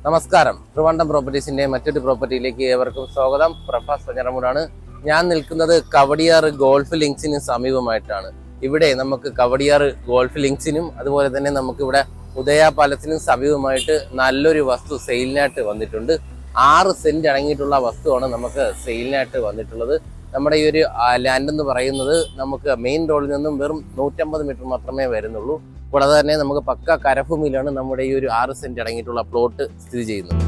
നമസ്കാരം. ട്രിവാൻഡ്രം പ്രോപ്പർട്ടീസിന്റെ മറ്റൊരു പ്രോപ്പർട്ടിയിലേക്ക് ഏവർക്കും സ്വാഗതം. പ്രഭാസ് പഞ്ഞറമൂടാണ്. ഞാൻ നിൽക്കുന്നത് കവടിയാർ ഗോൾഫ് ലിങ്ക്സിന് സമീപമായിട്ടാണ്. ഇവിടെ നമുക്ക് കവടിയാർ ഗോൾഫ് ലിങ്ക്സിനും അതുപോലെ തന്നെ നമുക്ക് ഇവിടെ ഉദയ പാലസിനും സമീപമായിട്ട് നല്ലൊരു വസ്തു സെയിലിനായിട്ട് വന്നിട്ടുണ്ട്. 6 സെന്റ് അടങ്ങിയിട്ടുള്ള വസ്തുവാണ് നമുക്ക് സെയിലിനായിട്ട് വന്നിട്ടുള്ളത്. നമ്മുടെ ഈ ഒരു ലാൻഡ് എന്ന് പറയുന്നത് നമുക്ക് മെയിൻ റോഡിൽ നിന്നും വെറും 150 മീറ്റർ മാത്രമേ വരുന്നുള്ളൂ. കൂടാതെ തന്നെ നമുക്ക് പക്ക കരഭൂമിയിലാണ് നമ്മുടെ ഈ ഒരു 6 സെന്റ് അടങ്ങിയിട്ടുള്ള പ്ലോട്ട് സ്ഥിതി ചെയ്യുന്നത്.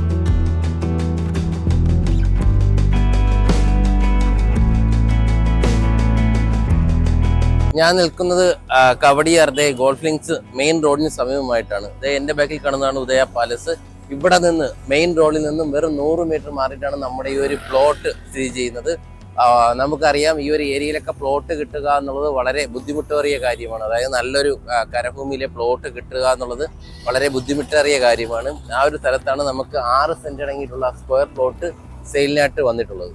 ഞാൻ നിൽക്കുന്നത് കവടിയാറിന്റെ ഗോൾഫ് ലിങ്ക്സ് മെയിൻ റോഡിന് സമീപമായിട്ടാണ്. എന്റെ ബാക്കിൽ കാണുന്നതാണ് ഉദയ പാലസ്. ഇവിടെ നിന്ന് മെയിൻ റോഡിൽ നിന്നും വെറും 100 മീറ്റർ മാറിയിട്ടാണ് നമ്മുടെ ഈ ഒരു പ്ലോട്ട് സ്ഥിതി ചെയ്യുന്നത്. നമുക്കറിയാം, ഈ ഒരു ഏരിയയിലൊക്കെ പ്ലോട്ട് കിട്ടുക എന്നുള്ളത് വളരെ ബുദ്ധിമുട്ടേറിയ കാര്യമാണ്. അതായത് നല്ലൊരു കരഭൂമിയിലെ പ്ലോട്ട് കിട്ടുക എന്നുള്ളത് വളരെ ബുദ്ധിമുട്ടേറിയ കാര്യമാണ്. ആ ഒരു സ്ഥലത്താണ് നമുക്ക് 6 സെന്റ് അടങ്ങിയിട്ടുള്ള സ്ക്വയർ പ്ലോട്ട് സെയിലിനായിട്ട് വന്നിട്ടുള്ളത്.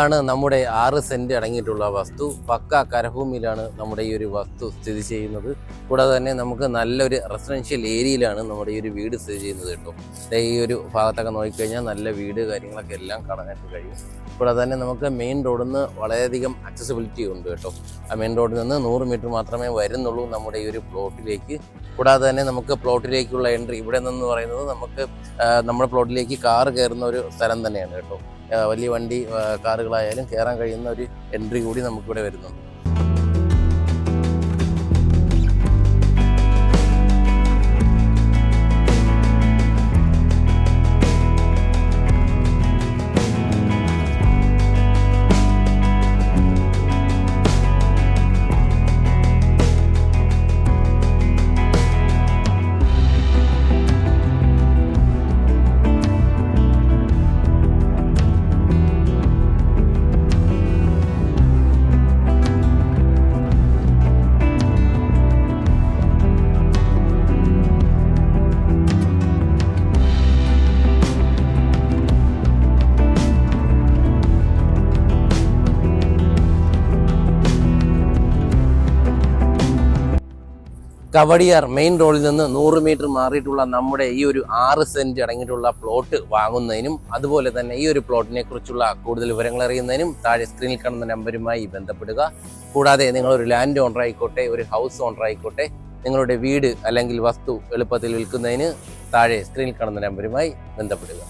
ാണ് നമ്മുടെ 6 സെന്റ് അടങ്ങിയിട്ടുള്ള വസ്തു. പക്ക കരഭൂമിയിലാണ് നമ്മുടെ ഈ ഒരു വസ്തു സ്ഥിതി ചെയ്യുന്നത്. കൂടാതെ തന്നെ നമുക്ക് നല്ലൊരു റെസിഡൻഷ്യൽ ഏരിയയിലാണ് നമ്മുടെ ഈ ഒരു വീട് സ്ഥിതി ചെയ്യുന്നത് കേട്ടോ. ഈ ഒരു ഭാഗത്തൊക്കെ നോക്കിക്കഴിഞ്ഞാൽ നല്ല വീട് കാര്യങ്ങളൊക്കെ എല്ലാം കാണാനായിട്ട് കഴിയും. കൂടാതെ തന്നെ നമുക്ക് മെയിൻ റോഡിൽ നിന്ന് വളരെയധികം അക്സസിബിലിറ്റി ഉണ്ട് കേട്ടോ. ആ മെയിൻ റോഡിൽ നിന്ന് 100 മീറ്റർ മാത്രമേ വരുന്നുള്ളൂ നമ്മുടെ ഈ ഒരു പ്ലോട്ടിലേക്ക്. കൂടാതെ തന്നെ നമുക്ക് പ്ലോട്ടിലേക്കുള്ള എൻട്രി ഇവിടെ നിന്ന് പറയുന്നത് നമുക്ക് നമ്മുടെ പ്ലോട്ടിലേക്ക് കാർ കയറുന്ന ഒരു സ്ഥലം തന്നെയാണ് കേട്ടോ. വലിയ വണ്ടി കാറുകളായാലും കയറാൻ കഴിയുന്ന ഒരു എൻട്രി കൂടി നമുക്കിവിടെ വരുന്നുണ്ട്. കവടിയാർ മെയിൻ റോഡിൽ നിന്ന് 100 മീറ്റർ മാറിയിട്ടുള്ള നമ്മുടെ ഈ ഒരു 6 സെന്റ് അടങ്ങിയിട്ടുള്ള പ്ലോട്ട് വാങ്ങുന്നതിനും അതുപോലെ തന്നെ ഈ ഒരു പ്ലോട്ടിനെ കുറിച്ചുള്ള കൂടുതൽ വിവരങ്ങൾ അറിയുന്നതിനും താഴെ സ്ക്രീനിൽ കാണുന്ന നമ്പറുമായി ബന്ധപ്പെടുക. കൂടാതെ നിങ്ങളൊരു ലാൻഡ് ഓണർ ആയിക്കോട്ടെ, ഒരു ഹൗസ് ഓണർ ആയിക്കോട്ടെ, നിങ്ങളുടെ വീട് അല്ലെങ്കിൽ വസ്തു എളുപ്പത്തിൽ വിൽക്കുന്നതിന് താഴെ സ്ക്രീനിൽ കാണുന്ന നമ്പറുമായി ബന്ധപ്പെടുക.